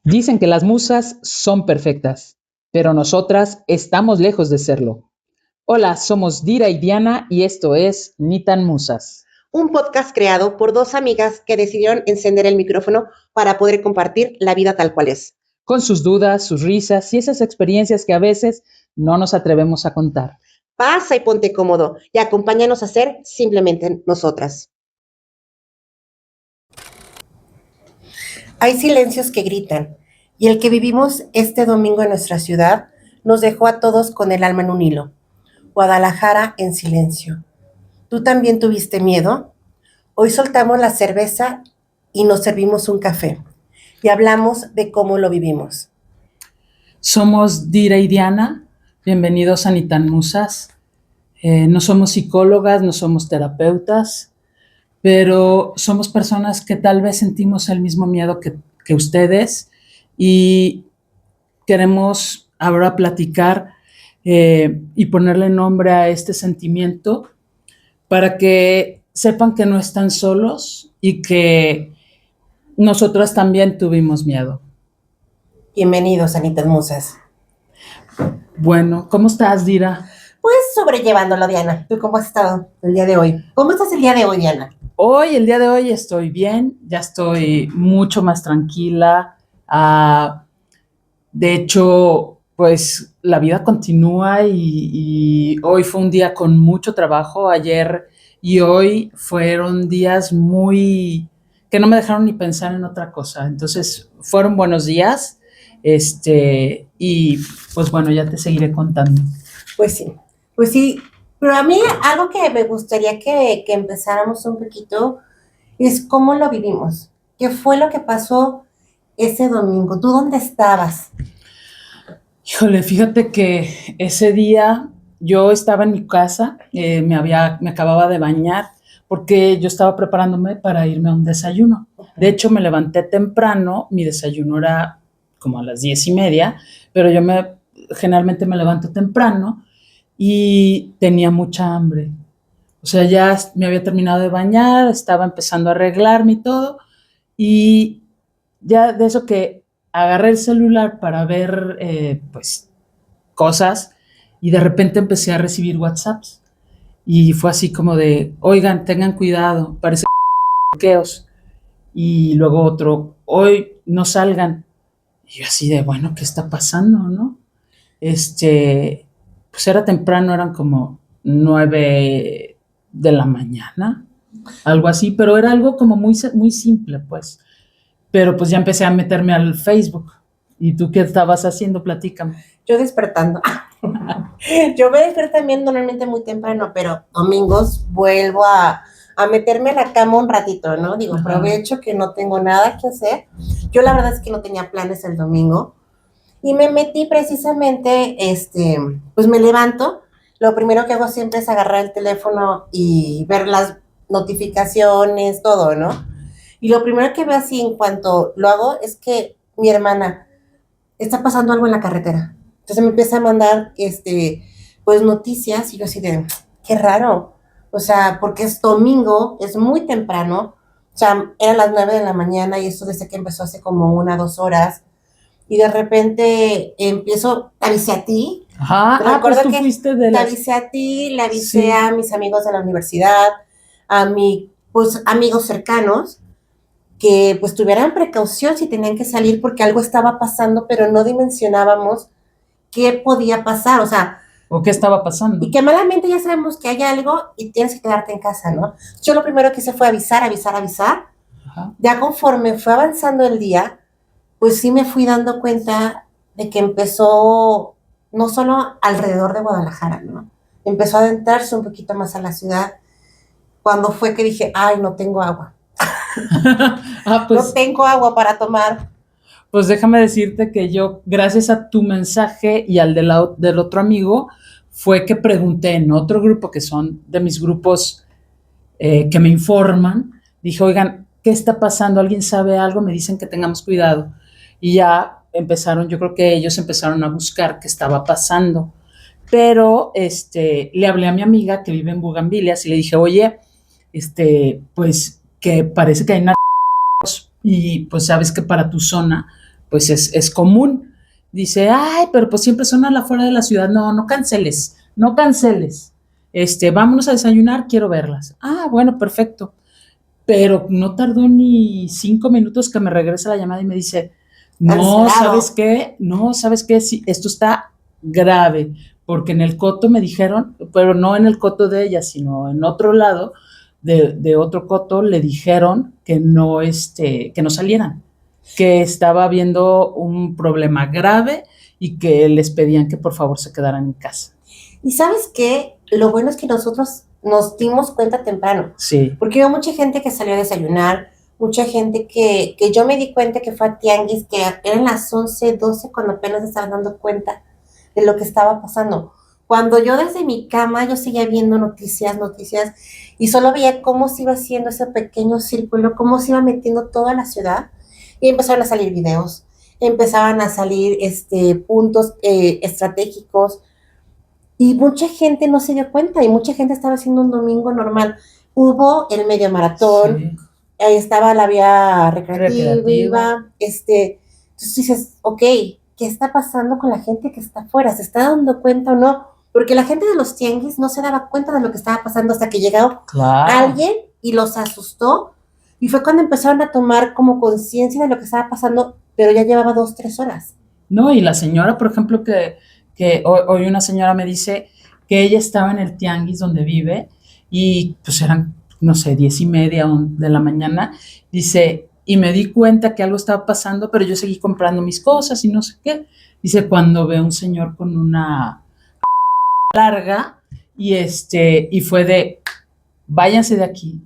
Dicen que las musas son perfectas, pero nosotras estamos lejos de serlo. Hola, somos Dira y Diana y esto es Ni tan Musas. Un podcast creado por dos amigas que decidieron encender el micrófono para poder compartir la vida tal cual es. Con sus dudas, sus risas y esas experiencias que a veces no nos atrevemos a contar. Pasa y ponte cómodo y acompáñanos a ser simplemente nosotras. Hay silencios que gritan, y el que vivimos este domingo en nuestra ciudad nos dejó a todos con el alma en un hilo. Guadalajara en silencio. ¿Tú también tuviste miedo? Hoy soltamos la cerveza y nos servimos un café y hablamos de cómo lo vivimos. Somos Dira y Diana, bienvenidos a Ni tan Musas. No somos psicólogas, no somos terapeutas, pero somos personas que tal vez sentimos el mismo miedo que ustedes y queremos ahora platicar y ponerle nombre a este sentimiento para que sepan que no están solos y que nosotras también tuvimos miedo. Bienvenidos a Ni tan Musas. Bueno, ¿cómo estás, Dira? Pues sobrellevándolo, Diana. ¿Tú cómo has estado el día de hoy? ¿Cómo estás el día de hoy, Diana? El día de hoy estoy bien, ya estoy mucho más tranquila. De hecho, pues la vida continúa y hoy fue un día con mucho trabajo. Ayer y hoy fueron días que no me dejaron ni pensar en otra cosa. Entonces, fueron buenos días. Y pues bueno, ya te seguiré contando. Pues sí. Pero a mí algo que me gustaría que empezáramos un poquito es cómo lo vivimos. ¿Qué fue lo que pasó ese domingo? ¿Tú dónde estabas? Híjole, fíjate que ese día yo estaba en mi casa, me acababa de bañar porque yo estaba preparándome para irme a un desayuno. De hecho, me levanté temprano, mi desayuno era como a las 10:30, pero generalmente me levanto temprano y tenía mucha hambre. O sea, ya me había terminado de bañar, estaba empezando a arreglarme y todo, y ya de eso que agarré el celular para ver, pues, cosas, y de repente empecé a recibir WhatsApps. Y fue así como de, oigan, tengan cuidado, parece bloqueos. Y luego otro, hoy no salgan. Y yo así de, bueno, ¿qué está pasando, no? Pues era temprano, eran como 9 de la mañana, algo así, pero era algo como muy, muy simple, pues. Pero pues ya empecé a meterme al Facebook. ¿Y tú qué estabas haciendo? Platícame. Yo despertando. Yo me despierto también normalmente muy temprano, pero domingos vuelvo a meterme a la cama un ratito, ¿no? Digo, aprovecho que no tengo nada que hacer. Yo la verdad es que no tenía planes el domingo y me metí precisamente, pues me levanto. Lo primero que hago siempre es agarrar el teléfono y ver las notificaciones, todo, ¿no? Y lo primero que veo así en cuanto lo hago es que mi hermana está pasando algo en la carretera. Entonces me empieza a mandar, pues noticias y yo así de, qué raro. O sea, porque es domingo, es muy temprano. O sea, eran las 9 de la mañana y esto desde que empezó hace como 1 o 2 horas. Y de repente empiezo, te avisé a ti. Ajá, pues tú fuiste de te avisé a ti, le avisé Sí. a mis amigos de la universidad, a mis pues, amigos cercanos, que pues tuvieran precaución si tenían que salir porque algo estaba pasando, pero no dimensionábamos qué podía pasar, o sea, ¿O qué estaba pasando? y que malamente ya sabemos que hay algo y tienes que quedarte en casa, ¿no? Yo lo primero que hice fue avisar. Ajá. Ya conforme fue avanzando el día, pues sí me fui dando cuenta de que empezó no solo alrededor de Guadalajara, ¿no? Empezó a adentrarse un poquito más a la ciudad, cuando fue que dije, ay, no tengo agua. Pues, no tengo agua para tomar. Pues déjame decirte que yo, gracias a tu mensaje y al del otro amigo, fue que pregunté en otro grupo, que son de mis grupos que me informan, dije, oigan, ¿qué está pasando? ¿Alguien sabe algo? Me dicen que tengamos cuidado. Y ya yo creo que ellos empezaron a buscar qué estaba pasando. Pero le hablé a mi amiga que vive en Bugambilias y le dije, oye, pues que parece que hay y pues sabes que para tu zona pues es común. Dice, ay, pero pues siempre son a la fuera de la ciudad. No, no canceles, no canceles. Vámonos a desayunar, quiero verlas. Ah, bueno, perfecto. Pero no tardó ni 5 minutos que me regresa la llamada y me dice, no, ¿sabes Cancelado. qué? No, ¿sabes qué? Sí, esto está grave, porque en el coto me dijeron, pero no en el coto de ella, sino en otro lado de otro coto, le dijeron que no salieran, que estaba habiendo un problema grave y que les pedían que por favor se quedaran en casa. ¿Y sabes qué? Lo bueno es que nosotros nos dimos cuenta temprano, Sí, porque hubo mucha gente que salió a desayunar, mucha gente que yo me di cuenta que fue a tianguis, que eran las 11, 12 cuando apenas se estaban dando cuenta de lo que estaba pasando. Cuando yo desde mi cama, yo seguía viendo noticias, noticias, y solo veía cómo se iba haciendo ese pequeño círculo, cómo se iba metiendo toda la ciudad, y empezaron a salir videos, empezaban a salir puntos estratégicos, y mucha gente no se dio cuenta y mucha gente estaba haciendo un domingo normal. Hubo el medio maratón, sí, ahí estaba la vía recreativa. recreativa, entonces dices, ok, ¿qué está pasando con la gente que está afuera? ¿Se está dando cuenta o no? Porque la gente de los tianguis no se daba cuenta de lo que estaba pasando hasta que llegó Claro. alguien y los asustó y fue cuando empezaron a tomar como conciencia de lo que estaba pasando, pero ya llevaba 2, 3 horas. No, y la señora, por ejemplo, que hoy una señora me dice que ella estaba en el tianguis donde vive y pues eran, no sé, 10:30 de la mañana, dice, y me di cuenta que algo estaba pasando, pero yo seguí comprando mis cosas y no sé qué. Dice, cuando ve un señor con una larga y fue de, váyanse de aquí.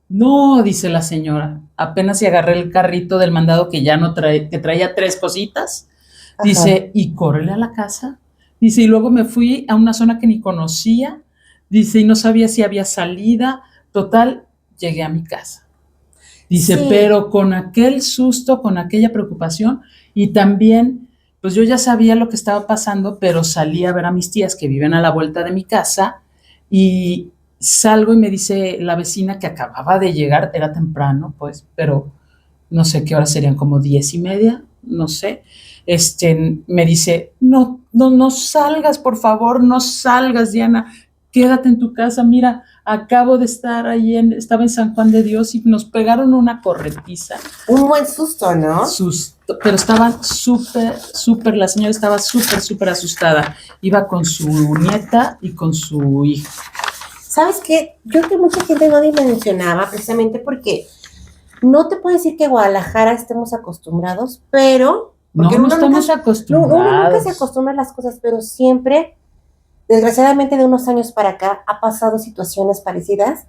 No, dice la señora, apenas si agarré el carrito del mandado que ya no trae, que traía 3 cositas. Ajá. Dice, y córrele a la casa. Dice, y luego me fui a una zona que ni conocía. Dice, y no sabía si había salida. Total, llegué a mi casa. Dice, Sí, pero con aquel susto, con aquella preocupación, y también, pues yo ya sabía lo que estaba pasando, pero salí a ver a mis tías que viven a la vuelta de mi casa, y salgo y me dice la vecina que acababa de llegar, era temprano, pues, pero no sé qué hora serían, como 10:30, no sé. Me dice, no, no, no salgas, por favor, no salgas, Diana, quédate en tu casa, mira, acabo de estar ahí, estaba en San Juan de Dios y nos pegaron una corretiza, un buen susto, ¿no? susto, pero estaban súper, súper, la señora estaba súper, súper asustada, iba con su nieta y con su hija. ¿Sabes qué? Yo creo que mucha gente no dimensionaba precisamente porque no te puedo decir que Guadalajara estemos acostumbrados, pero, porque No, no uno nunca, estamos no, uno nunca se acostumbrados. acostumbra a las cosas, pero siempre, desgraciadamente de unos años para acá, ha pasado situaciones parecidas,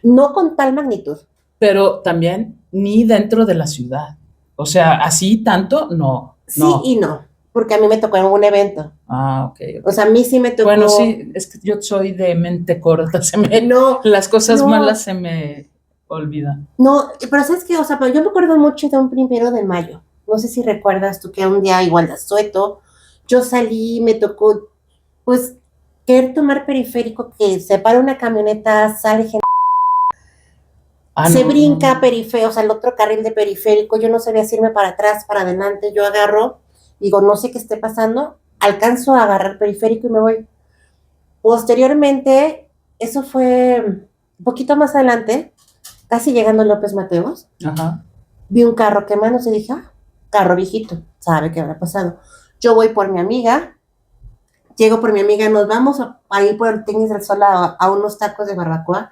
no con tal magnitud. Pero también ni dentro de la ciudad. O sea, así tanto, no, Sí no. y no, porque a mí me tocó en un evento. Ah, ok, O ok. sea, a mí sí me Bueno, tocó, sí, es que yo soy de mente corta, no, las cosas malas no, se me olvidan. no, pero ¿sabes qué? O sea, pero yo me acuerdo mucho de un 1 de mayo. No sé si recuerdas tú que un día igual de asueto, yo salí, me tocó, pues, querer tomar periférico, que se para una camioneta, sale gente, Ah, se no, no, brinca no. periférico, o sea, el otro carril de periférico, yo no sabía si irme para atrás, para adelante, yo agarro, digo, no sé qué esté pasando, alcanzo a agarrar periférico y me voy. Posteriormente, eso fue un poquito más adelante, casi llegando a López Mateos, Ajá. vi un carro quemándose y dije, ah, carro viejito, sabe qué habrá pasado. Yo voy por mi amiga, llego por mi amiga, nos vamos a ir por el Tenis del Sol a unos tacos de barbacoa,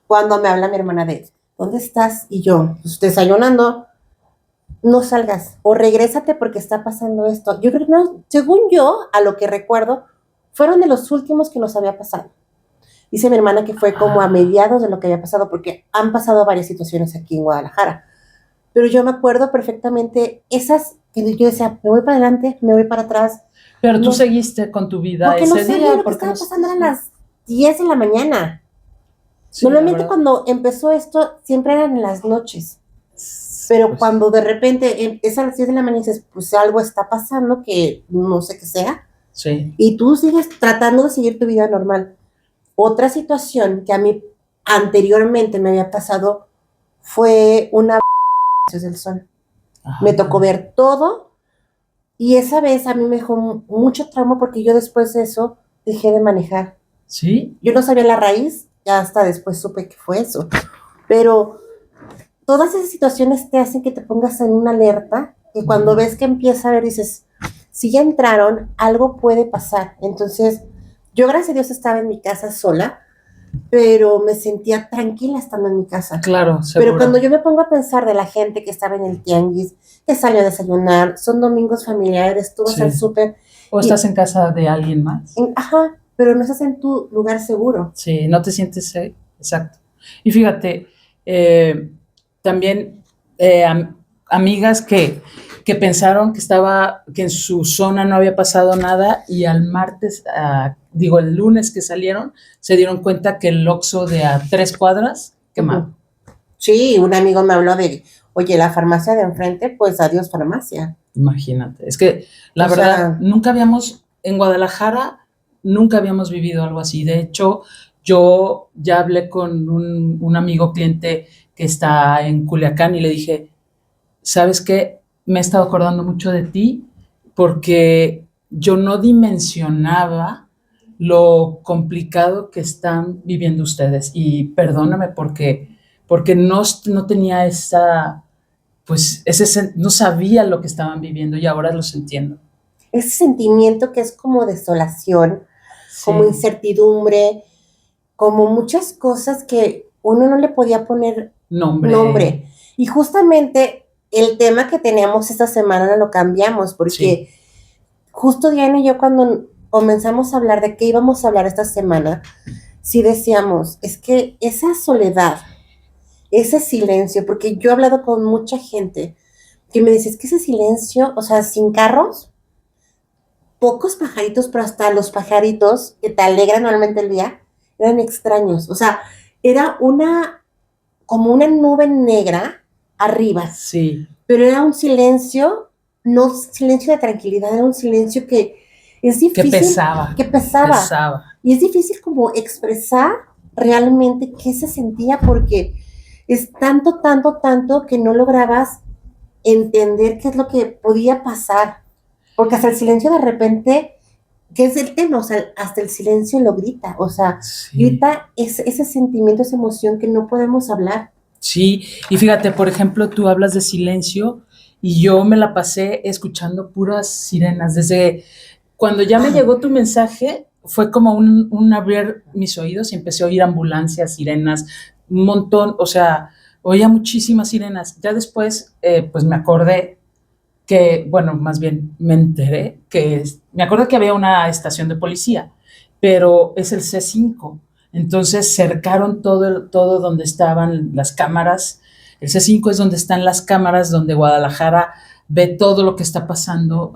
cuando me habla mi hermana de, ¿dónde estás? Y yo, pues desayunando, no salgas, o regrésate porque está pasando esto. Yo creo que no, según yo, a lo que recuerdo, fueron de los últimos que nos había pasado. Dice mi hermana que fue como a Ah, mediados de lo que había pasado, porque han pasado varias situaciones aquí en Guadalajara. Pero yo me acuerdo perfectamente esas que yo decía, me voy para adelante, me voy para atrás, pero tú no, seguiste con tu vida porque no ese sabía día, lo que porque no. estaba pasando, eran Sí, las 10 de la mañana. sí, la Normalmente verdad. cuando empezó esto, siempre eran en las noches, pero Pues cuando de repente es a las 10 de la mañana y dices, pues algo está pasando que no sé qué sea, sí. y tú sigues tratando de seguir tu vida normal. Otra situación que a mí anteriormente me había pasado fue una del sol. Me Ay, tocó caray. ver todo. Y esa vez a mí me dejó mucho trauma porque yo después de eso dejé de manejar. ¿Sí? Yo no sabía la raíz, ya hasta después supe que fue eso. Pero todas esas situaciones te hacen que te pongas en una alerta, que cuando ves que empieza a ver, dices, si ya entraron, algo puede pasar. Entonces, yo gracias a Dios estaba en mi casa sola, pero me sentía tranquila estando en mi casa. Claro, Pero seguro. cuando yo me pongo a pensar de la gente que estaba en el tianguis, que salió a desayunar, son domingos familiares, tú vas Sí. al súper. O estás en casa de alguien más. Ajá, pero no estás en tu lugar seguro. Sí, no te sientes, exacto. Y fíjate, también amigas que pensaron que en su zona no había pasado nada y al martes, el lunes que salieron, se dieron cuenta que el Oxxo de a 3 cuadras quemado. Sí, un amigo me habló de, oye, la farmacia de enfrente, pues adiós farmacia. Imagínate, es que la verdad, en Guadalajara, nunca habíamos vivido algo así. De hecho, yo ya hablé con un amigo cliente que está en Culiacán y le dije, ¿sabes qué? Me he estado acordando mucho de ti porque yo no dimensionaba lo complicado que están viviendo ustedes. Y perdóname porque no tenía no sabía lo que estaban viviendo y ahora los entiendo. Ese sentimiento que es como desolación, Sí. como incertidumbre, como muchas cosas que uno no le podía poner nombre. Y justamente el tema que teníamos esta semana lo cambiamos porque justo Diana y yo cuando comenzamos a hablar de qué íbamos a hablar esta semana, sí decíamos, es que esa soledad, ese silencio, porque yo he hablado con mucha gente que me dice, es que ese silencio, o sea, sin carros, pocos pajaritos, pero hasta los pajaritos que te alegran normalmente el día, eran extraños. O sea, era como una nube negra arriba. Sí. Pero era un silencio, no silencio de tranquilidad, era un silencio que es difícil. Que pesaba. Y es difícil como expresar realmente qué se sentía porque es tanto, tanto, tanto que no lograbas entender qué es lo que podía pasar. Porque hasta el silencio de repente, ¿qué es el tema? O sea, hasta el silencio lo grita. O sea, grita ese sentimiento, esa emoción que no podemos hablar. Sí, y fíjate, por ejemplo, tú hablas de silencio y yo me la pasé escuchando puras sirenas. Desde cuando ya me llegó tu mensaje, fue como un abrir mis oídos y empecé a oír ambulancias, sirenas, un montón, o sea, oía muchísimas sirenas. Ya después, pues me acordé más bien me enteré me acuerdo que había una estación de policía, pero es el C5. Entonces cercaron todo donde estaban las cámaras. El C5 es donde están las cámaras, donde Guadalajara ve todo lo que está pasando,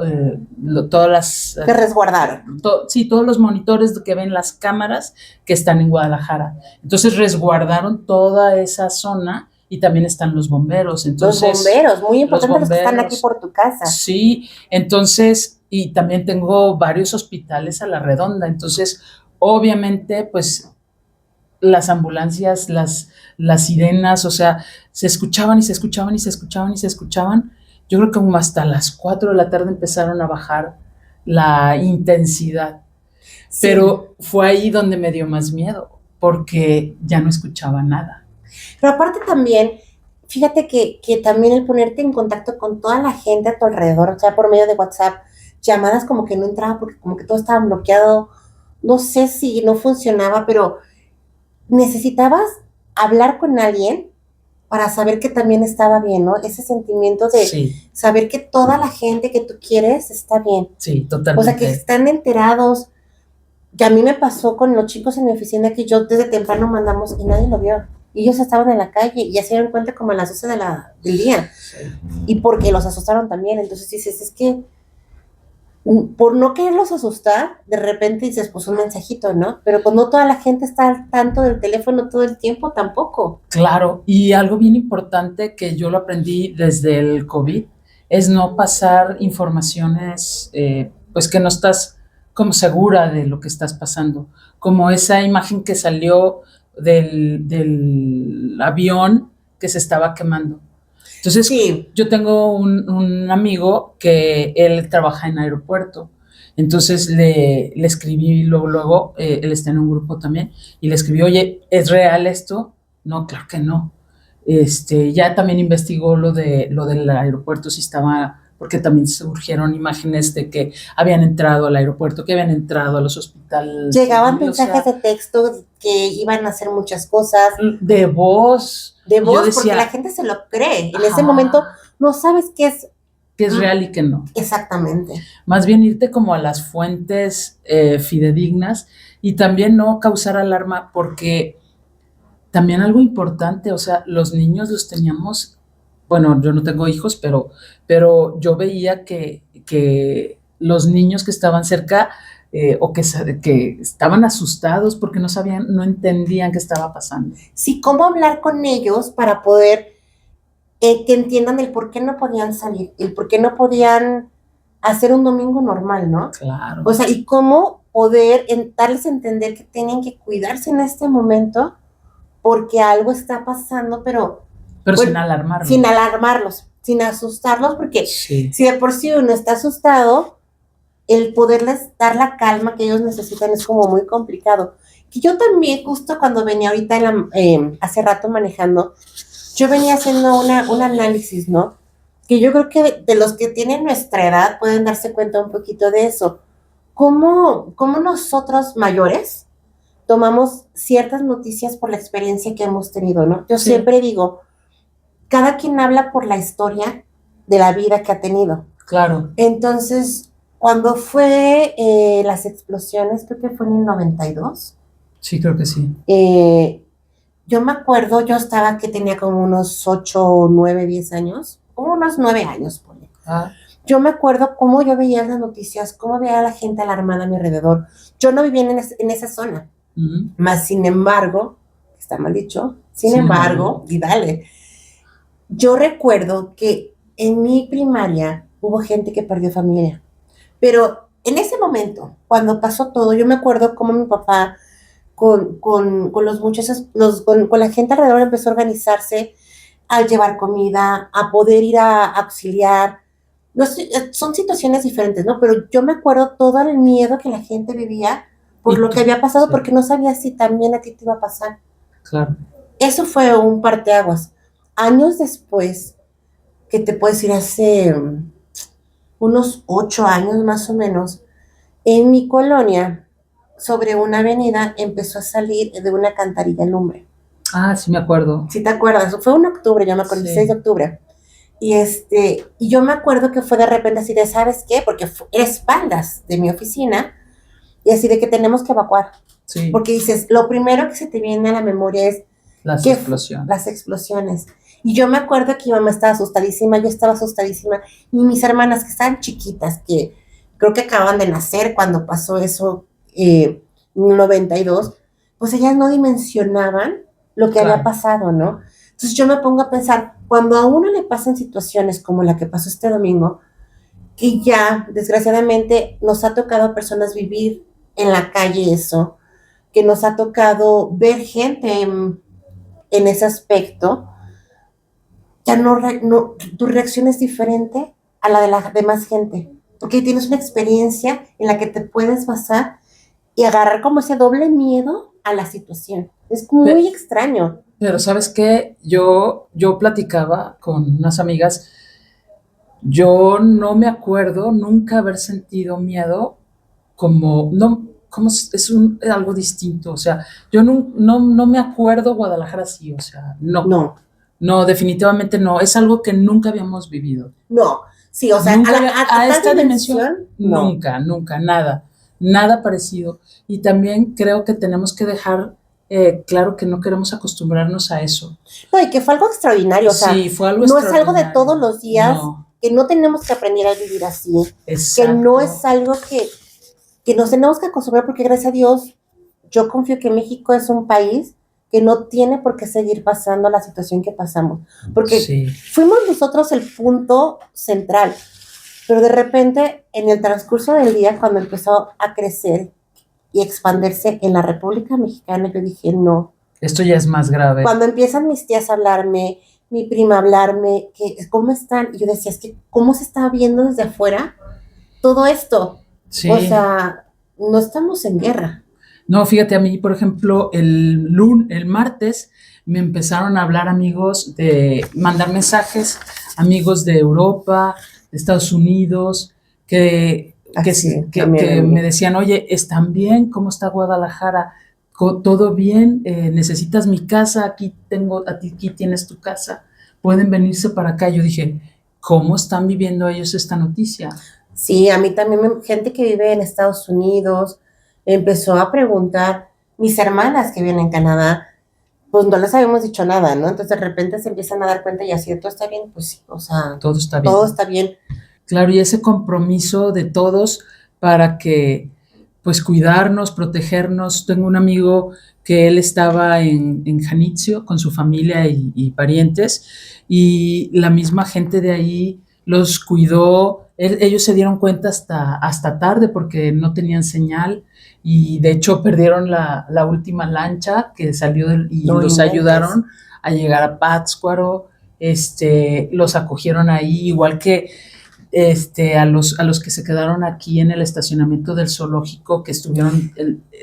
todas las... Te resguardaron. Todos los monitores que ven las cámaras que están en Guadalajara. Entonces resguardaron toda esa zona y también están los bomberos. Entonces, los bomberos, muy importantes los que están aquí por tu casa. Sí, entonces, y también tengo varios hospitales a la redonda. Entonces, obviamente, pues las ambulancias, las sirenas, o sea, se escuchaban y se escuchaban y se escuchaban y se escuchaban. Yo creo que como hasta las 4 de la tarde empezaron a bajar la intensidad. Sí. Pero fue ahí donde me dio más miedo, porque ya no escuchaba nada. Pero aparte también, fíjate que también el ponerte en contacto con toda la gente a tu alrededor, o sea, por medio de WhatsApp, llamadas como que no entraban porque como que todo estaba bloqueado, no sé si no funcionaba, pero necesitabas hablar con alguien para saber que también estaba bien, ¿no? Ese sentimiento de saber que toda la gente que tú quieres está bien. Sí, totalmente. O sea, que están enterados. Que a mí me pasó con los chicos en mi oficina que yo desde temprano mandamos y nadie lo vio. Y ellos estaban en la calle y ya se dieron cuenta como a las 12 del día. Sí. Y porque los asustaron también. Entonces dices, es que por no quererlos asustar, de repente dices, pues un mensajito, ¿no? Pero cuando toda la gente está al tanto del teléfono todo el tiempo, tampoco. Claro, y algo bien importante que yo lo aprendí desde el COVID es no pasar informaciones, pues que no estás como segura de lo que estás pasando, como esa imagen que salió del avión que se estaba quemando. Entonces, Sí, yo tengo un amigo que él trabaja en aeropuerto. Entonces le escribí luego, él está en un grupo también, y le escribí, oye, ¿es real esto? No, claro que no. Ya también investigó lo del aeropuerto, si estaba, porque también surgieron imágenes de que habían entrado al aeropuerto, que habían entrado a los hospitales llegaban civiles, o mensajes sea, de texto que iban a hacer muchas cosas de voz. de Y yo voz porque la decía, gente se lo cree. En ese momento ajá, no sabes qué es que es real y que no. exactamente. Más bien irte como a las fuentes fidedignas y también no causar alarma porque también algo importante, o sea, los niños los teníamos, bueno, yo no tengo hijos, pero yo veía que los niños que estaban cerca o que estaban asustados porque no sabían, no entendían qué estaba pasando. Sí, cómo hablar con ellos para poder que entiendan el por qué no podían salir, el por qué no podían hacer un domingo normal, ¿no? Claro, O sea, y cómo poder darles a entender que tienen que cuidarse en este momento porque algo está pasando, pero pero sin bueno, sin alarmarlos. alarmarlos, sin asustarlos, porque Sí, si de por sí uno está asustado, el poderles dar la calma que ellos necesitan es como muy complicado. Que yo también, justo cuando venía ahorita hace rato manejando, yo venía haciendo un análisis, ¿no? Que yo creo que de los que tienen nuestra edad pueden darse cuenta un poquito de eso. ¿Cómo nosotros mayores tomamos ciertas noticias por la experiencia que hemos tenido, ¿no? Yo sí, siempre digo, cada quien habla por la historia de la vida que ha tenido. claro. Entonces, cuando fue las explosiones, creo que fue en el 92, Sí, creo que sí. yo me acuerdo, yo estaba que tenía como unos 8, 9, 10 años, como unos 9 años, pone. Ah, Yo me acuerdo cómo yo veía las noticias, cómo veía a la gente alarmada a mi alrededor. Yo no vivía en esa zona, ujú. más sin embargo, está mal dicho, sin Sin embargo, embargo, y dale, yo recuerdo que en mi primaria hubo gente que perdió familia, pero en ese momento, cuando pasó todo, yo me acuerdo cómo mi papá con los muchachos, con la gente alrededor empezó a organizarse, a llevar comida, a poder ir a auxiliar. No sé, son situaciones diferentes, ¿no? Pero yo me acuerdo todo el miedo que la gente vivía por y lo que tú, había pasado, sí, porque no sabía si también a ti te iba a pasar. claro. Eso fue un parteaguas. Años después, que te puedo decir, hace unos 8 años más o menos, en mi colonia, sobre una avenida, empezó a salir de una cantarilla lumbre. Ah, sí me acuerdo. Si te acuerdas, fue en octubre, yo me acuerdo, el 6 de Sí, octubre. Y yo me acuerdo que fue de repente así de, ¿sabes qué? Porque era espaldas de mi oficina y así de que tenemos que evacuar. sí, Porque dices, lo primero que se te viene a la memoria es las que las explosiones. explosiones. Y yo me acuerdo que mi mamá estaba asustadísima, yo estaba asustadísima, y mis hermanas que estaban chiquitas, que creo que acaban de nacer cuando pasó eso, en el 92, pues ellas no dimensionaban lo que había Claro. pasado, ¿no? Entonces yo me pongo a pensar, cuando a uno le pasan situaciones como la que pasó este domingo, que ya desgraciadamente nos ha tocado a personas vivir en la calle eso, que nos ha tocado ver gente en ese aspecto, ya tu reacción es diferente a la de la demás gente, porque tienes una experiencia en la que te puedes basar y agarrar como ese doble miedo a la situación. Es muy Pe- extraño. Pero, ¿sabes qué? Yo platicaba con unas amigas, yo no me acuerdo nunca haber sentido miedo como, no, como algo distinto, o sea, yo no me acuerdo Guadalajara así, o sea, no, No, no, definitivamente no, es algo que nunca habíamos vivido. no. Sí, o sea, Nunca había, a a tal esta dimensión, dimensión, no. nunca, nunca, nada, nada parecido. Y también creo que tenemos que dejar claro que no queremos acostumbrarnos a eso. No, y que fue algo extraordinario, o sea, Sí, fue algo no es algo de todos extraordinario. los días, No, que no tenemos que aprender a vivir así, que no es exacto. algo que nos tenemos que acostumbrar, porque gracias a Dios, yo confío que México es un país que no tiene por qué seguir pasando la situación que pasamos, porque Sí, fuimos nosotros el punto central, pero de repente en el transcurso del día, cuando empezó a crecer y expandirse en la República Mexicana, yo dije, no. esto ya es más grave. Cuando empiezan mis tías a hablarme, mi prima a hablarme, que cómo están, y yo decía, es que cómo se está viendo desde afuera todo esto. O Sí. sea, no estamos en guerra. No, fíjate, a mí, por ejemplo, el martes me empezaron a hablar amigos mandar mensajes, amigos de Europa, de Estados Unidos, que, Así, también a que me mí. decían, oye, ¿están bien? ¿Cómo está Guadalajara? ¿Todo bien? ¿Necesitas mi casa? Aquí tengo, aquí tienes tu casa. Pueden venirse para acá. Yo dije, ¿cómo están viviendo ellos esta noticia? Sí, a mí también, gente que vive en Estados Unidos empezó a preguntar, mis hermanas que viven en Canadá, pues no les habíamos dicho nada, ¿no? Entonces de repente se empiezan a dar cuenta y así, ¿todo está bien? Pues sí, o sea, Todo está todo bien. está bien. Claro, y ese compromiso de todos para que, pues, cuidarnos, protegernos. Tengo un amigo que él estaba en Janitzio con su familia y parientes, y la misma gente de ahí los cuidó. Ellos se dieron cuenta hasta tarde porque no tenían señal y de hecho perdieron la última lancha que salió y No los inventes. ayudaron a llegar a Pátzcuaro. Los acogieron ahí, igual que a los que se quedaron aquí en el estacionamiento del zoológico, que estuvieron,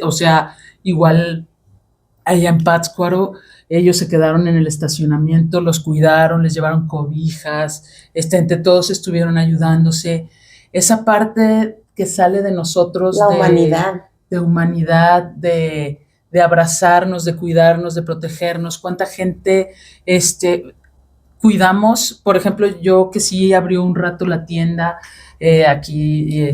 o sea, igual allá en Pátzcuaro, ellos se quedaron en el estacionamiento, los cuidaron, les llevaron cobijas, entre todos estuvieron ayudándose. Esa parte que sale de nosotros La humanidad. de humanidad, de abrazarnos, de cuidarnos, de protegernos, cuánta gente cuidamos, por ejemplo, yo que sí abrió un rato la tienda, aquí,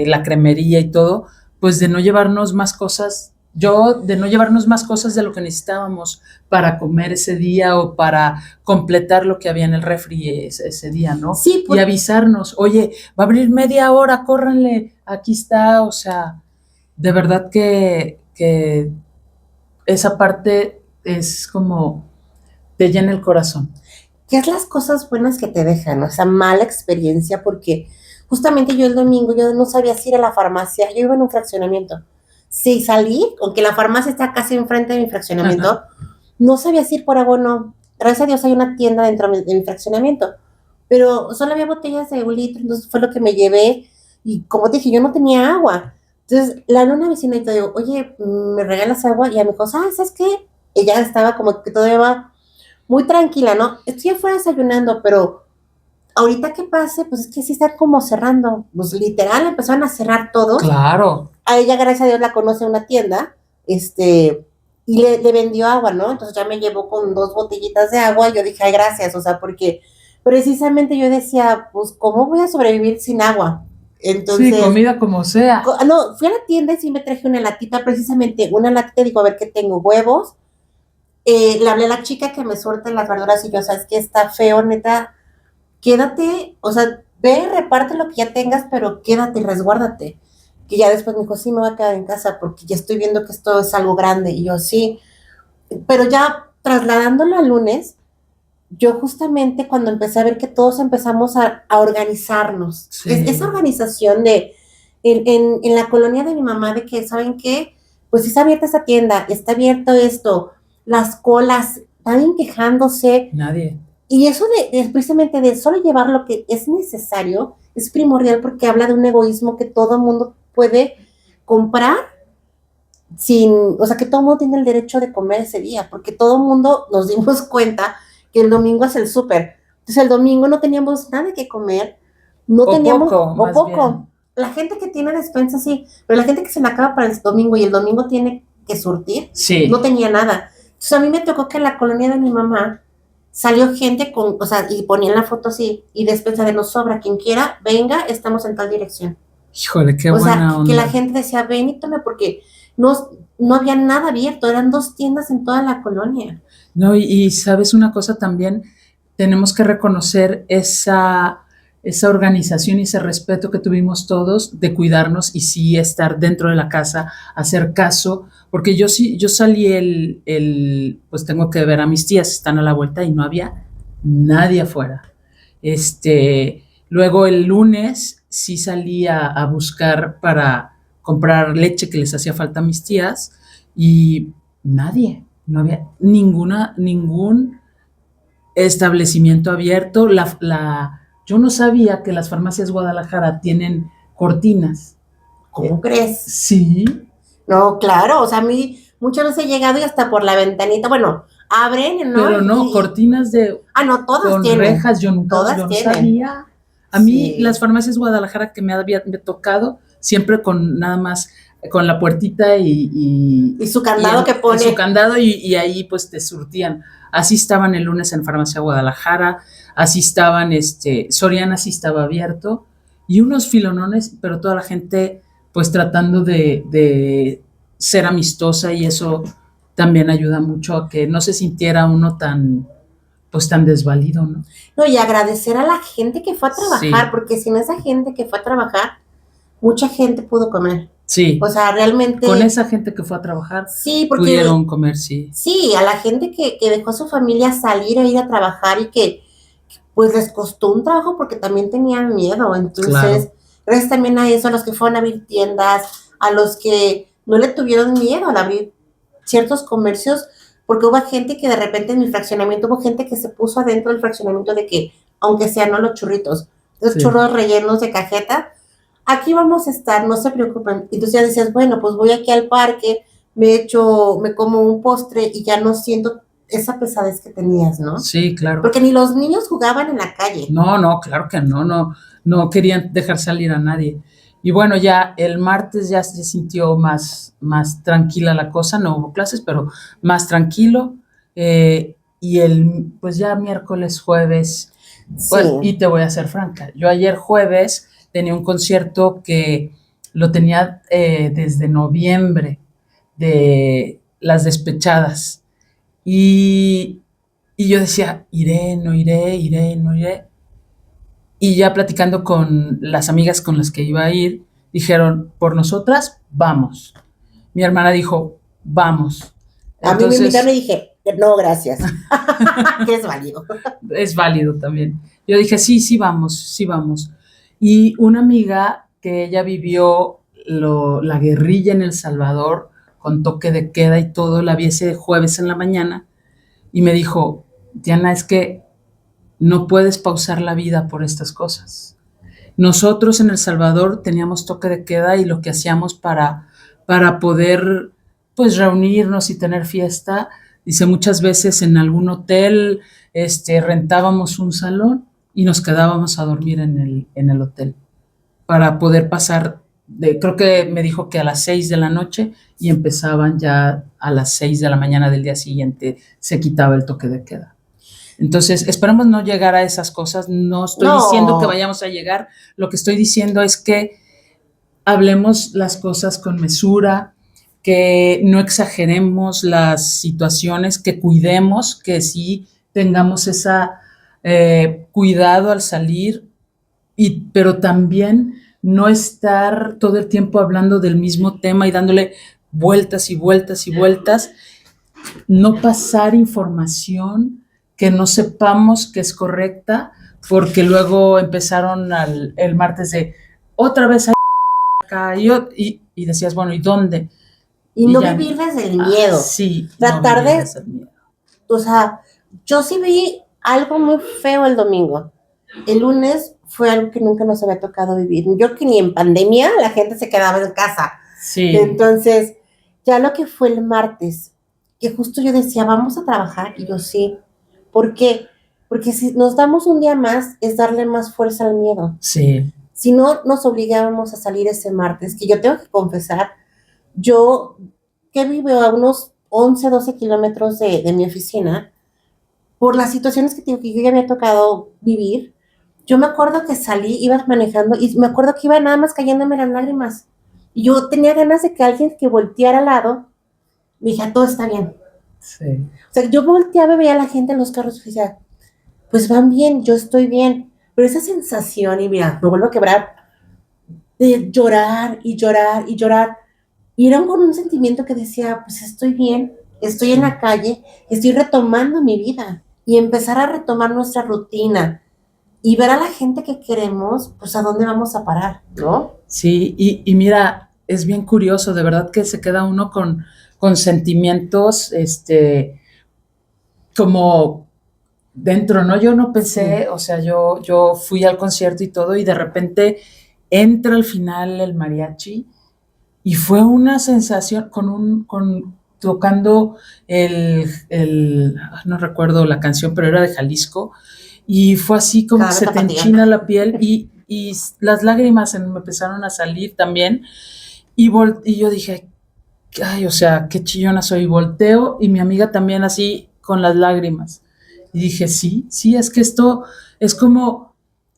la cremería y todo, pues de no llevarnos más cosas, yo de no llevarnos más cosas de lo que necesitábamos para comer ese día o para completar lo que había en el refri ese día, ¿no? Sí, Y avisarnos, oye, va a abrir media hora, córranle, aquí está, o sea, de verdad que esa parte es como te llena el corazón. ¿qué es las cosas buenas que te dejan, ¿no? Esa mala experiencia, porque justamente yo el domingo, yo no sabía si ir a la farmacia, yo iba en un fraccionamiento. Si salí, aunque la farmacia está casi enfrente de mi fraccionamiento, no sabía si ir por agua o no. Gracias a Dios hay una tienda dentro de mi fraccionamiento, pero solo había botellas de 1 litro, entonces fue lo que me llevé, y como te dije, yo no tenía agua. Entonces, la luna vecina y te digo, oye, ¿me regalas agua? Y ella me dijo, ¿sabes qué? Ella estaba como que todavía va muy tranquila, ¿no? Estoy afuera desayunando, pero ahorita que pase, pues es que sí está como cerrando. Pues literal empezaron a cerrar todos. Claro. A ella, gracias a Dios, la conoce una tienda, y le vendió agua, ¿no? Entonces ya me llevó con 2 botellitas de agua y yo dije, ay, gracias, o sea, porque precisamente yo decía, pues, ¿cómo voy a sobrevivir sin agua? Sí, Entonces, comida como sea. no, fui a la tienda y sí me traje una latita, precisamente una latita, digo, a ver qué tengo, huevos, le hablé a la chica que me suelte las verduras y yo, sabes que está feo, neta, quédate, o sea, ve, reparte lo que ya tengas, pero quédate, resguárdate. Que ya después me dijo, sí, me voy a quedar en casa porque ya estoy viendo que esto es algo grande. Y yo, sí, pero ya trasladándolo al lunes, yo justamente cuando empecé a ver que todos empezamos a organizarnos, esa Sí, organización en la colonia de mi mamá, de que, ¿saben qué? Pues está abierta esta tienda, está abierto esto, las colas, nadie quejándose, nadie. y eso precisamente de solo llevar lo que es necesario es primordial porque habla de un egoísmo que todo el mundo puede comprar sin, o sea, que todo el mundo tiene el derecho de comer ese día, porque todo el mundo nos dimos cuenta que el domingo es el súper. Entonces el domingo no teníamos nada que comer, no O teníamos, poco, o más poco. bien. La gente que tiene despensa sí, pero la gente que se la acaba para el domingo y el domingo tiene que surtir, no Sí, tenía nada. Entonces a mí me tocó que en la colonia de mi mamá salió gente con, o sea, y ponían la foto así, y despensa de nos sobra, quien quiera, venga, estamos en tal dirección. híjole, qué O sea, buena que la onda. gente decía, ven y tome, porque no, no había nada abierto, eran 2 tiendas en toda la colonia. No, y sabes una cosa también, tenemos que reconocer esa organización y ese respeto que tuvimos todos de cuidarnos y sí estar dentro de la casa, hacer caso, porque yo sí, yo salí pues tengo que ver a mis tías, están a la vuelta y no había nadie afuera. Luego el lunes sí salí a buscar para comprar leche que les hacía falta a mis tías y nadie, no había ningún establecimiento abierto. Yo no sabía que las farmacias Guadalajara tienen cortinas. ¿Cómo crees? Sí. No, claro, o sea, a mí muchas veces he llegado y hasta por la ventanita, bueno, abren, ¿no? Pero no, cortinas no, todas con tienen. rejas, yo Todas no tienen. sabía. A Sí. mí las farmacias Guadalajara que me había tocado, siempre con nada más, con la puertita Y su candado que pone. Su candado y ahí pues te surtían. Así estaban el lunes en Farmacia Guadalajara, así estaban, Soriana sí estaba abierto, y unos filonones, pero toda la gente pues tratando de ser amistosa, y eso también ayuda mucho a que no se sintiera uno pues tan desvalido, ¿no? No, y agradecer a la gente que fue a trabajar, Sí. porque sin esa gente que fue a trabajar, mucha gente pudo comer. Sí. O sea, realmente. Con esa gente que fue a trabajar, sí, porque pudieron comer, sí. Sí, a la gente que dejó a su familia salir a ir a trabajar y que pues les costó un trabajo porque también tenían miedo. Entonces, Claro. gracias también a eso, a los que fueron a abrir tiendas, a los que no le tuvieron miedo al abrir ciertos comercios, porque hubo gente que de repente en mi fraccionamiento, hubo gente que se puso adentro del fraccionamiento de que, aunque sean no los churritos, los Sí. churros rellenos de cajeta, aquí vamos a estar, no se preocupen. Entonces ya decías, bueno, pues voy aquí al parque, me como un postre y ya no siento esa pesadez que tenías, ¿no? Sí, claro. Porque ni los niños jugaban en la calle. No, claro que no querían dejar salir a nadie. Y bueno, ya el martes ya se sintió más tranquila la cosa, no hubo clases, pero más tranquilo. Y pues ya miércoles, jueves, Sí. Bueno, y te voy a ser franca, yo ayer jueves tenía un concierto que lo tenía desde noviembre, de Las Despechadas, y yo decía, iré, no iré, iré, no iré. Y ya platicando con las amigas con las que iba a ir, dijeron, por nosotras, vamos. Mi hermana dijo, vamos. A mí me invitaron y dije, no, gracias. Que es válido. Es válido también. Yo dije, sí, vamos, sí, vamos. Y una amiga que ella vivió la guerrilla en El Salvador, con toque de queda y todo, la vi ese jueves en la mañana, y me dijo, Diana, es que no puedes pausar la vida por estas cosas. Nosotros en El Salvador teníamos toque de queda, y lo que hacíamos para poder pues reunirnos y tener fiesta, dice, muchas veces en algún hotel rentábamos un salón y nos quedábamos a dormir en el hotel para poder pasar, creo que me dijo que a las 6 de la noche, y empezaban ya a las 6 de la mañana del día siguiente, se quitaba el toque de queda. Entonces, esperamos no llegar a esas cosas. No estoy diciendo que vayamos a llegar. Lo que estoy diciendo es que hablemos las cosas con mesura, que no exageremos las situaciones, que cuidemos, que sí tengamos esa cuidado al salir, pero también no estar todo el tiempo hablando del mismo tema y dándole vueltas y vueltas y vueltas. No pasar información que no sepamos que es correcta, porque luego empezaron el martes de otra vez acá, y decías, bueno, ¿y dónde? Y no vivir desde el miedo. Sí. Tratar de, o sea, yo sí vi algo muy feo el domingo. El lunes fue algo que nunca nos había tocado vivir. Yo que ni en pandemia la gente se quedaba en casa. Sí. Entonces, ya lo que fue el martes, que justo yo decía, vamos a trabajar, y yo sí. ¿Por qué? Porque si nos damos un día más, es darle más fuerza al miedo. Sí. Si no nos obligábamos a salir ese martes, que yo tengo que confesar, yo que vivo a unos 11, 12 kilómetros de mi oficina, por las situaciones que yo ya había tocado vivir, yo me acuerdo que salí, iba manejando, y me acuerdo que iba nada más cayéndome las lágrimas. Y yo tenía ganas de que alguien que volteara al lado me dijera, todo está bien. Sí. O sea, yo volteaba y veía a la gente en los carros y decía, pues van bien, yo estoy bien. Pero esa sensación, y mira, me vuelvo a quebrar, de llorar y llorar y llorar. Y era con un sentimiento que decía, pues estoy bien, estoy en la calle, estoy retomando mi vida. Y empezar a retomar nuestra rutina y ver a la gente que queremos, pues a dónde vamos a parar, ¿no? Sí, y mira, es bien curioso, de verdad que se queda uno con sentimientos, como dentro, ¿no? Yo no pensé, o sea, yo fui al concierto y todo, y de repente entra al final el mariachi, y fue una sensación tocando no recuerdo la canción, pero era de Jalisco, y fue así como que Cada se te tapatía. enchina la piel, y las lágrimas me empezaron a salir también, y yo dije, ay, o sea, qué chillona soy, volteo, y mi amiga también así con las lágrimas. Y dije, sí, sí, es que esto es como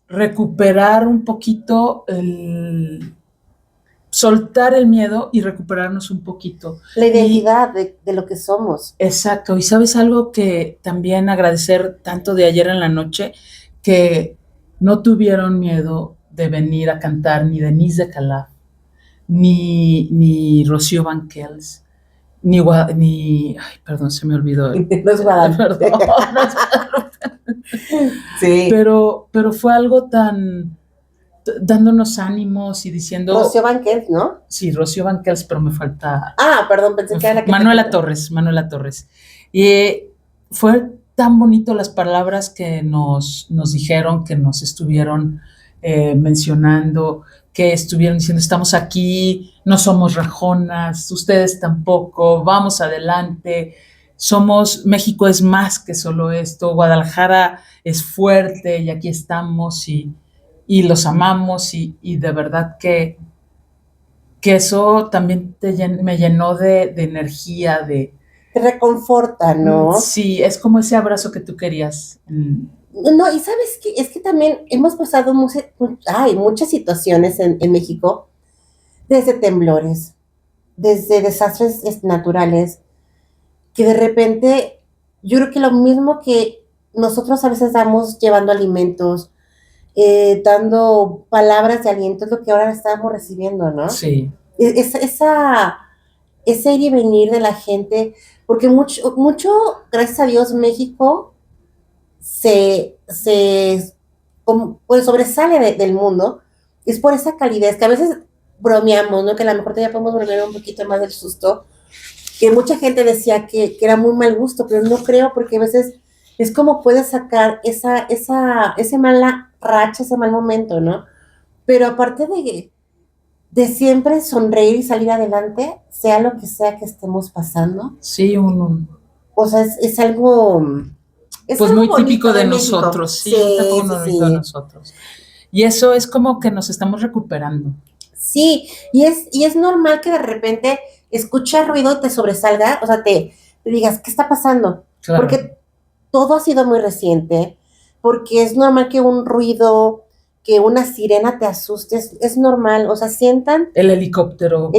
recuperar un poquito soltar el miedo y recuperarnos un poquito. La identidad de lo que somos. Exacto, y sabes algo que también agradecer tanto de ayer en la noche, que no tuvieron miedo de venir a cantar ni Denise de Calaf, ni Rocío Banquels, ay, perdón, se me olvidó. No es Guadalupe. Perdón, Sí. pero fue algo tan dándonos ánimos y diciendo. Rocío Banquet, ¿no? Sí, Rocío Banquels, pero me falta. Perdón, pensé que era la que Manuela Torres, Manuela Torres. Y fue tan bonito las palabras que nos dijeron, que nos estuvieron mencionando, que estuvieron diciendo, estamos aquí, no somos rajonas, ustedes tampoco, vamos adelante, México es más que solo esto, Guadalajara es fuerte y aquí estamos y los amamos y de verdad que eso también me llenó de energía, te reconforta, ¿no? Sí, es como ese abrazo que tú querías. No, y sabes que es que también hemos pasado muchas situaciones en México, desde temblores, desde desastres naturales, que de repente, yo creo que lo mismo que nosotros a veces damos llevando alimentos, dando palabras de aliento, es lo que ahora estamos recibiendo, ¿no? Sí. Ese ir y venir de la gente, porque mucho, gracias a Dios, México pues sobresale del mundo, es por esa calidez que a veces bromeamos, ¿no? Que a lo mejor ya podemos bromear un poquito más del susto, que mucha gente decía que era muy mal gusto, pero no creo, porque a veces es como puedes sacar ese mala racha, ese mal momento, ¿no? Pero aparte de siempre sonreír y salir adelante, sea lo que sea que estemos pasando. Sí, o sea, es algo... Es pues muy típico de nosotros, sí, muy bonito de nosotros. Y eso es como que nos estamos recuperando. Sí, y es normal que de repente escuchas ruido y te sobresalga, o sea, te digas, ¿qué está pasando? Claro. Porque todo ha sido muy reciente, porque es normal que un ruido, que una sirena te asuste, es normal, o sea, sientan... El helicóptero,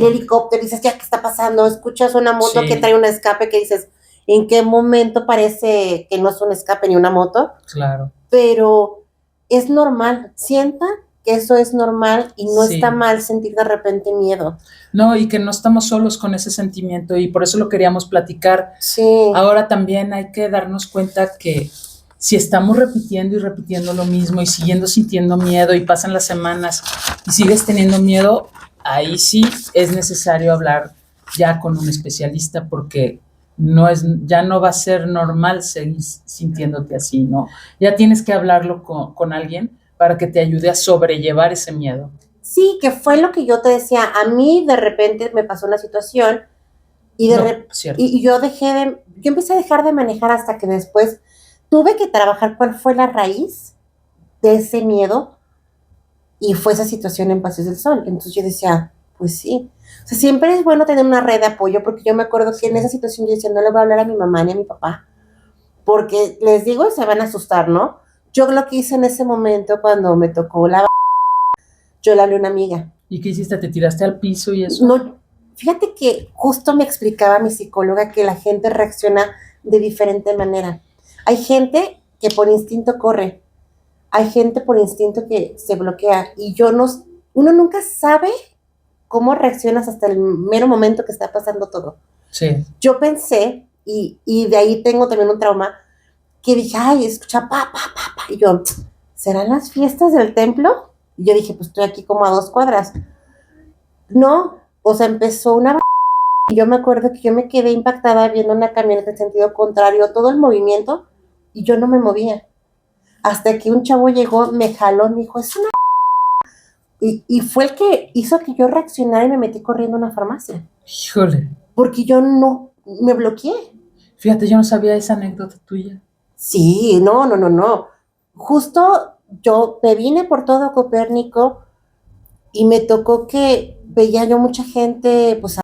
dices, ya, ¿qué está pasando? Escuchas una moto que trae un escape que dices, ¿en qué momento parece que no es un escape ni una moto? Claro. Pero es normal, sientan que eso es normal y no está mal sentir de repente miedo. No, y que no estamos solos con ese sentimiento y por eso lo queríamos platicar. Sí. Ahora también hay que darnos cuenta que si estamos repitiendo y repitiendo lo mismo y siguiendo sintiendo miedo y pasan las semanas y sigues teniendo miedo, ahí sí es necesario hablar ya con un especialista porque ya no va a ser normal seguir sintiéndote así, ¿no? Ya tienes que hablarlo con alguien para que te ayude a sobrellevar ese miedo. Sí, que fue lo que yo te decía. A mí de repente me pasó una situación y yo empecé a dejar de manejar hasta que después tuve que trabajar cuál fue la raíz de ese miedo y fue esa situación en Paseos del Sol. Entonces yo decía, pues sí. O sea, siempre es bueno tener una red de apoyo porque yo me acuerdo que en esa situación yo decía, no le voy a hablar a mi mamá ni a mi papá porque les digo, se van a asustar, ¿no? Yo lo que hice en ese momento cuando me tocó yo le hablé a una amiga. ¿Y qué hiciste? ¿Te tiraste al piso y eso? No, fíjate que justo me explicaba mi psicóloga que la gente reacciona de diferente manera. Hay gente que por instinto corre, hay gente por instinto que se bloquea y uno nunca sabe cómo reaccionas hasta el mero momento que está pasando todo. Sí. Yo pensé, y de ahí tengo también un trauma, que dije, ay, escucha, pa, y yo, ¿serán las fiestas del templo? Y yo dije, pues estoy aquí como a 2 cuadras. No, o sea, empezó una... Y yo me acuerdo que yo me quedé impactada viendo una camioneta en sentido contrario, todo el movimiento, y yo no me movía. Hasta que un chavo llegó, me jaló, me dijo, es una... Y fue el que hizo que yo reaccionara y me metí corriendo a una farmacia. Híjole. Porque yo no, me bloqueé. Fíjate, yo no sabía esa anécdota tuya. Sí, no. Justo yo me vine por todo Copérnico y me tocó que veía yo mucha gente, pues,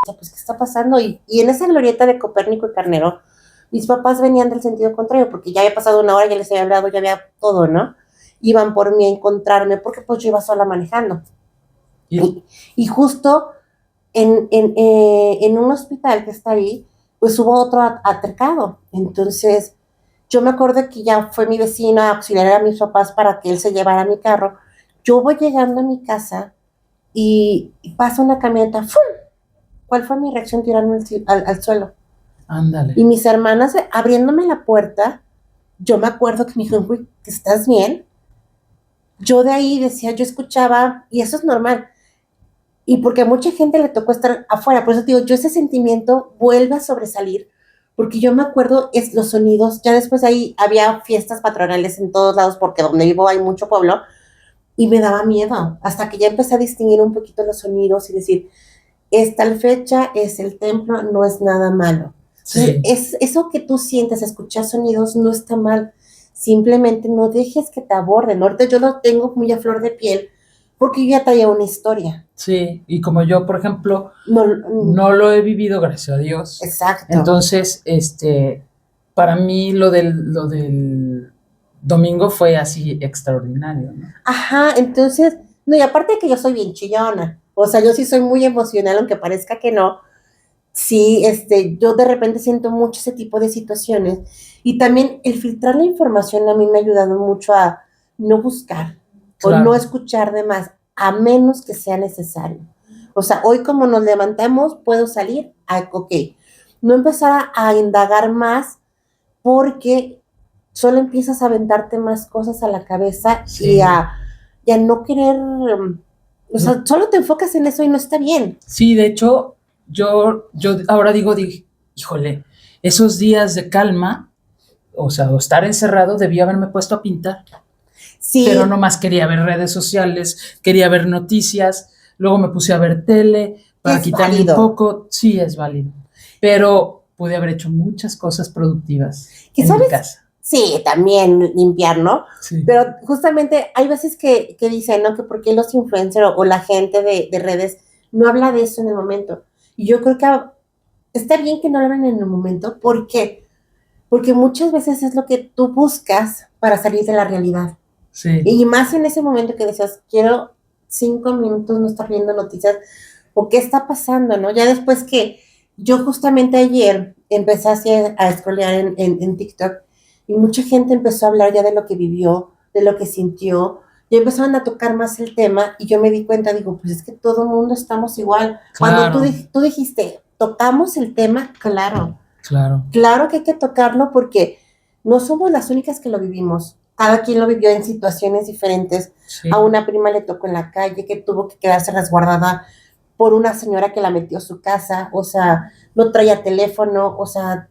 ¿qué está pasando? Y en esa glorieta de Copérnico y Carnero, mis papás venían del sentido contrario, porque ya había pasado una hora, ya les había hablado, ya había todo, ¿no? Iban por mí a encontrarme, porque pues yo iba sola manejando. Y justo en un hospital que está ahí, pues hubo otro altercado. Entonces, yo me acuerdo que ya fue mi vecina a auxiliar a mis papás para que él se llevara mi carro. Yo voy llegando a mi casa y pasa una camioneta, ¡fum! ¿Cuál fue mi reacción? Tirarme al suelo. Ándale. Y mis hermanas abriéndome la puerta, yo me acuerdo que me dijo, güey, ¿estás bien? Yo de ahí decía, yo escuchaba, y eso es normal, y porque a mucha gente le tocó estar afuera, por eso te digo, yo ese sentimiento vuelve a sobresalir, porque yo me acuerdo los sonidos, ya después ahí había fiestas patronales en todos lados, porque donde vivo hay mucho pueblo, y me daba miedo, hasta que ya empecé a distinguir un poquito los sonidos y decir, es tal fecha, es el templo, no es nada malo. Sí. Es eso que tú sientes, escuchar sonidos, no está mal. Simplemente no dejes que te aborden. Ahorita yo lo tengo muy a flor de piel porque yo ya traía una historia. Sí, y como yo, por ejemplo, no lo he vivido, gracias a Dios. Exacto. Entonces, para mí lo del domingo fue así extraordinario, ¿no? Ajá, entonces, no, y aparte de que yo soy bien chillona, o sea, yo sí soy muy emocional, aunque parezca que no. Sí, yo de repente siento mucho ese tipo de situaciones y también el filtrar la información a mí me ha ayudado mucho a no buscar o no escuchar de más, a menos que sea necesario. O sea, hoy como nos levantamos, puedo salir, ok, no empezar a indagar más porque solo empiezas a aventarte más cosas a la cabeza y a no querer, o sea, solo te enfocas en eso y no está bien. Sí, de hecho, yo ahora digo, híjole, esos días de calma, o sea, o estar encerrado, debía haberme puesto a pintar. Sí. Pero nomás quería ver redes sociales, quería ver noticias, luego me puse a ver tele para quitarle un poco. Sí, es válido. Pero pude haber hecho muchas cosas productivas en mi casa. Sí, también limpiar, ¿no? Sí. Pero justamente hay veces que dicen, ¿no? Que por qué los influencers o la gente de redes no habla de eso en el momento. Y yo creo que está bien que no hablen en el momento. ¿Por qué? Porque muchas veces es lo que tú buscas para salir de la realidad. Sí. Y más en ese momento que decías, quiero 5 minutos no estar viendo noticias, o qué está pasando, ¿no? Ya después que yo justamente ayer empecé a scrollear en TikTok, y mucha gente empezó a hablar ya de lo que vivió, de lo que sintió, y empezaron a tocar más el tema, y yo me di cuenta, digo, pues es que todo el mundo estamos igual. Claro. Cuando tú dijiste, tocamos el tema, claro. Claro que hay que tocarlo porque no somos las únicas que lo vivimos. Cada quien lo vivió en situaciones diferentes. Sí. A una prima le tocó en la calle, que tuvo que quedarse resguardada por una señora que la metió a su casa, o sea, no traía teléfono, o sea,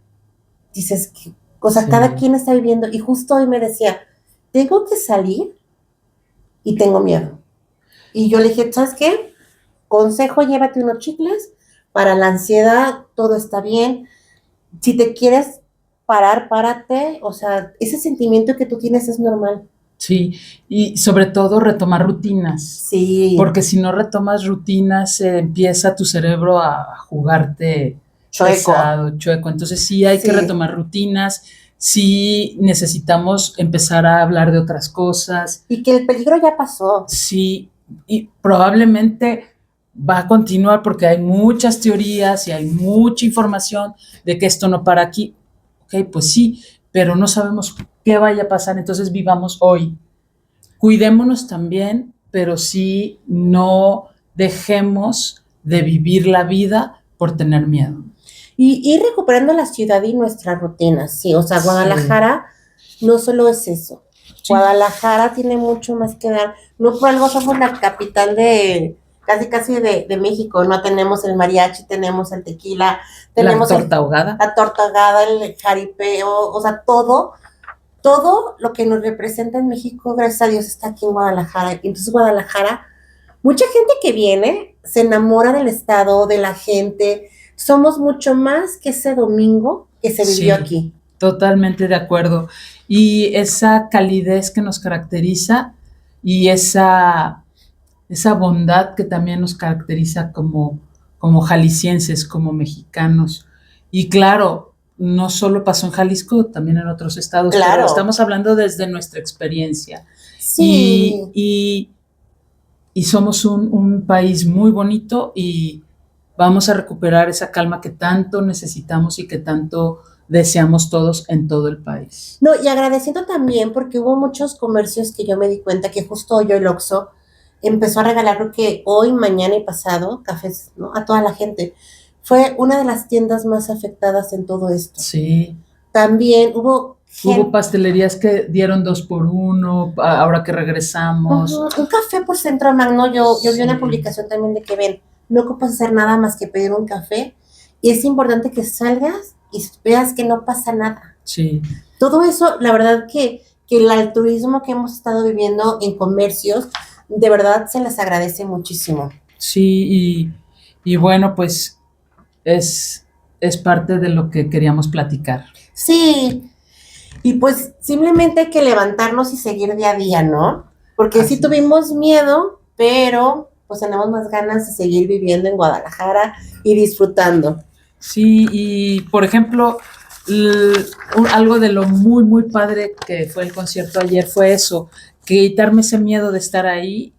dices, o sea, sí. Cada quien está viviendo. Y justo hoy me decía, tengo que salir y tengo miedo. Y yo le dije, ¿sabes qué? Consejo, llévate unos chicles, para la ansiedad todo está bien. Si te quieres parar, párate, o sea, ese sentimiento que tú tienes es normal. Sí, y sobre todo retomar rutinas. Sí. Porque si no retomas rutinas, empieza tu cerebro a jugarte pesado, chueco. Entonces sí hay que retomar rutinas, sí necesitamos empezar a hablar de otras cosas. Y que el peligro ya pasó. Sí, y probablemente va a continuar porque hay muchas teorías y hay mucha información de que esto no para aquí. Ok, pues sí, pero no sabemos qué vaya a pasar, entonces vivamos hoy. Cuidémonos también, pero sí no dejemos de vivir la vida por tener miedo. Y ir recuperando la ciudad y nuestras rutinas, sí, o sea, Guadalajara no solo es eso. Sí. Guadalajara tiene mucho más que dar. No por algo somos la capital de casi de México, ¿no? Tenemos el mariachi, tenemos el tequila, La tenemos torta ahogada. la torta ahogada, el jaripeo, o sea, todo lo que nos representa en México, gracias a Dios, está aquí en Guadalajara. Y entonces Guadalajara, mucha gente que viene se enamora del estado, de la gente. Somos mucho más que ese domingo que se vivió Sí, aquí. totalmente de acuerdo. Y esa calidez que nos caracteriza y esa bondad que también nos caracteriza como jaliscienses, como mexicanos. Y claro, no solo pasó en Jalisco, también en otros estados, pero Claro, estamos hablando desde nuestra experiencia. Y, sí. y, y somos un país muy bonito y vamos a recuperar esa calma que tanto necesitamos y que tanto deseamos todos en todo el país. No, y agradeciendo también porque hubo muchos comercios que yo me di cuenta que justo hoy el Oxxo empezó a regalar, creo que hoy, mañana y pasado, cafés, ¿no? A toda la gente. Fue una de las tiendas más afectadas en todo esto. Sí. También hubo Hubo gente, pastelerías que dieron 2 por 1, ahora que regresamos. un café por Centro Magno, yo vi una Sí, publicación también de que ven, no ocupas hacer nada más que pedir un café y es importante que salgas y veas que no pasa nada. sí, Todo eso, la verdad que el altruismo que hemos estado viviendo en comercios, de verdad se les agradece muchísimo. sí, y bueno, pues es parte de lo que queríamos platicar. Sí, y pues simplemente hay que levantarnos y seguir día a día, ¿no? Porque sí Así es. tuvimos miedo, pero pues tenemos más ganas de seguir viviendo en Guadalajara y disfrutando. Sí, y por ejemplo, algo de lo muy, muy padre que fue el concierto ayer fue eso, que quitarme ese miedo de estar ahí,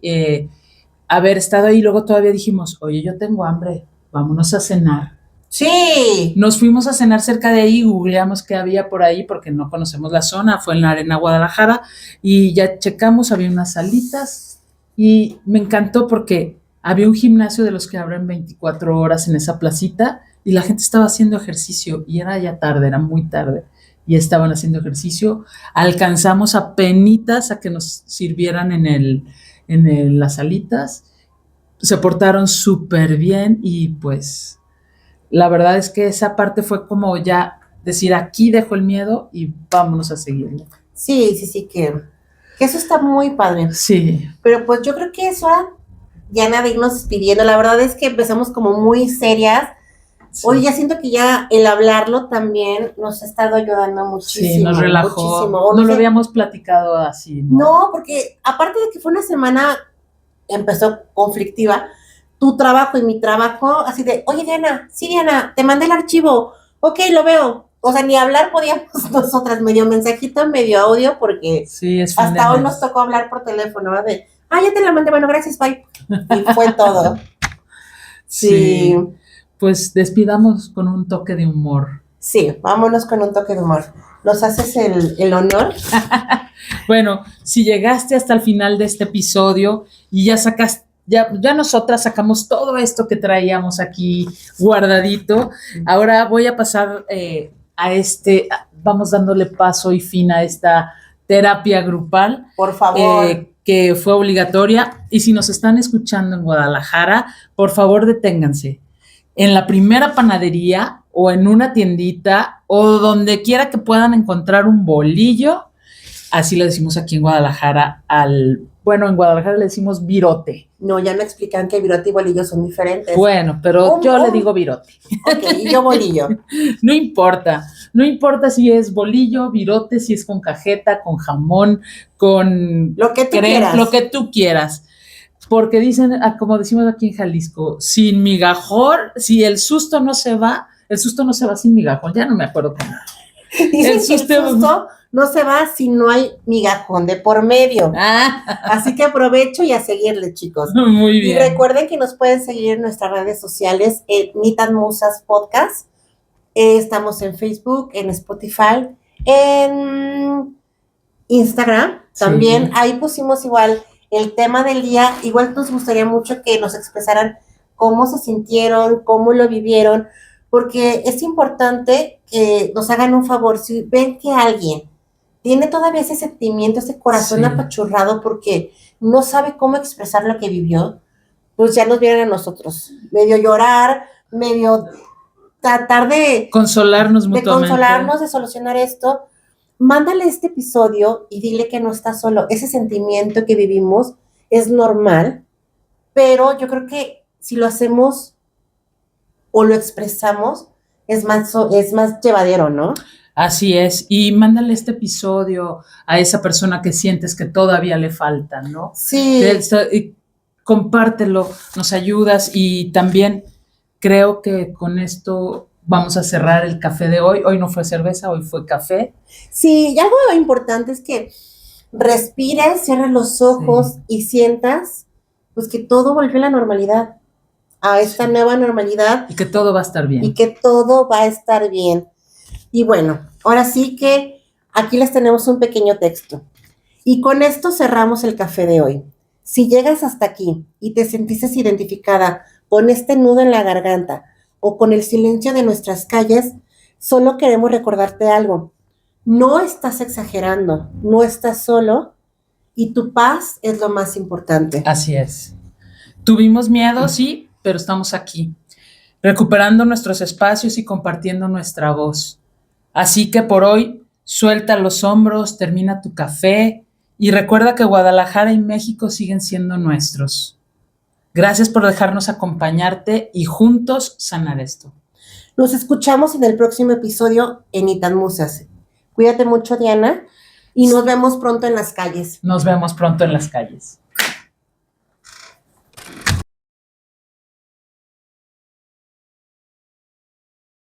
haber estado ahí, luego todavía dijimos, oye, yo tengo hambre, vámonos a cenar. Sí, Nos fuimos a cenar cerca de ahí, googleamos qué había por ahí porque no conocemos la zona, fue en la Arena Guadalajara y ya checamos, había unas salitas y me encantó porque había un gimnasio de los que abren 24 horas en esa placita y la gente estaba haciendo ejercicio y era ya tarde, era muy tarde y estaban haciendo ejercicio. Alcanzamos a penitas a que nos sirvieran las salitas, se portaron súper bien y pues la verdad es que esa parte fue como ya decir, aquí dejo el miedo y vámonos a seguirlo. sí, que eso está muy padre. Sí, Pero pues yo creo que eso era ya nada de irnos despidiendo. La verdad es que empezamos como muy serias. Hoy sí, ya siento que ya el hablarlo también nos ha estado ayudando sí, muchísimo, nos relajó. muchísimo. O No no lo sé, habíamos platicado así, ¿no? no, porque aparte de que fue una semana, empezó conflictiva, tu trabajo y mi trabajo, así de, oye Diana, sí Diana, te mandé el archivo, ok, lo veo. O sea, ni hablar podíamos nosotras, medio mensajito, medio audio, porque Sí, es fin de hasta hoy nos mes. tocó hablar por teléfono, ¿no? De, ya te la mandé, bueno, gracias, bye. Y fue todo. Sí, Sí, pues despidamos con un toque de humor. sí, vámonos con un toque de humor. ¿Nos haces el honor? Bueno, si llegaste hasta el final de este episodio y ya sacaste, ya nosotras sacamos todo esto que traíamos aquí guardadito, ahora voy a pasar vamos dándole paso y fin a esta terapia grupal Por favor. que fue obligatoria. Y si nos están escuchando en Guadalajara, por favor deténganse. En la primera panadería o en una tiendita o donde quiera que puedan encontrar un bolillo. Así lo decimos aquí en Guadalajara bueno, en Guadalajara le decimos virote. No, ya me explican que virote y bolillo son diferentes. Bueno, pero yo le digo virote. Ok, y yo bolillo. No importa si es bolillo, virote, si es con cajeta, con jamón, con Lo que tú quieras. lo que tú quieras. Porque dicen, como decimos aquí en Jalisco, sin migajón, si el susto no se va sin migajón. Ya no me acuerdo cómo. Dicen que el susto no se va si no hay migajón de por medio. Así que aprovecho y a seguirle, chicos. Muy bien. Y recuerden que nos pueden seguir en nuestras redes sociales, Ni Tan Musas Podcast. Estamos en Facebook, en Spotify, en Instagram. También Sí. ahí pusimos igual el tema del día. Igual nos gustaría mucho que nos expresaran cómo se sintieron, cómo lo vivieron, porque es importante que nos hagan un favor. Si ven que alguien tiene todavía ese sentimiento, ese corazón Sí. apachurrado porque no sabe cómo expresar lo que vivió, pues ya nos vieron a nosotros, medio llorar, medio tratar de consolarnos mutuamente. De solucionar esto. Mándale este episodio y dile que no está solo. Ese sentimiento que vivimos es normal, pero yo creo que si lo hacemos o lo expresamos, es más llevadero, ¿no? Así es, y mándale este episodio a esa persona que sientes que todavía le falta, ¿no? Sí. Compártelo, nos ayudas, y también creo que con esto vamos a cerrar el café de hoy. Hoy no fue cerveza, hoy fue café. Sí, y algo importante es que respires, cierres los ojos y sientas pues que todo volvió a la normalidad, a esta nueva normalidad. Y que todo va a estar bien. Y que todo va a estar bien. Y bueno, ahora sí que aquí les tenemos un pequeño texto. Y con esto cerramos el café de hoy. Si llegas hasta aquí y te sentiste identificada con este nudo en la garganta o con el silencio de nuestras calles, solo queremos recordarte algo. No estás exagerando, no estás solo y tu paz es lo más importante. Así es. Tuvimos miedo, sí, pero estamos aquí, recuperando nuestros espacios y compartiendo nuestra voz. Así que por hoy, suelta los hombros, termina tu café y recuerda que Guadalajara y México siguen siendo nuestros. Gracias por dejarnos acompañarte y juntos sanar esto. Nos escuchamos en el próximo episodio en Itanmusas. Cuídate mucho, Diana, y nos vemos pronto en las calles. Nos vemos pronto en las calles.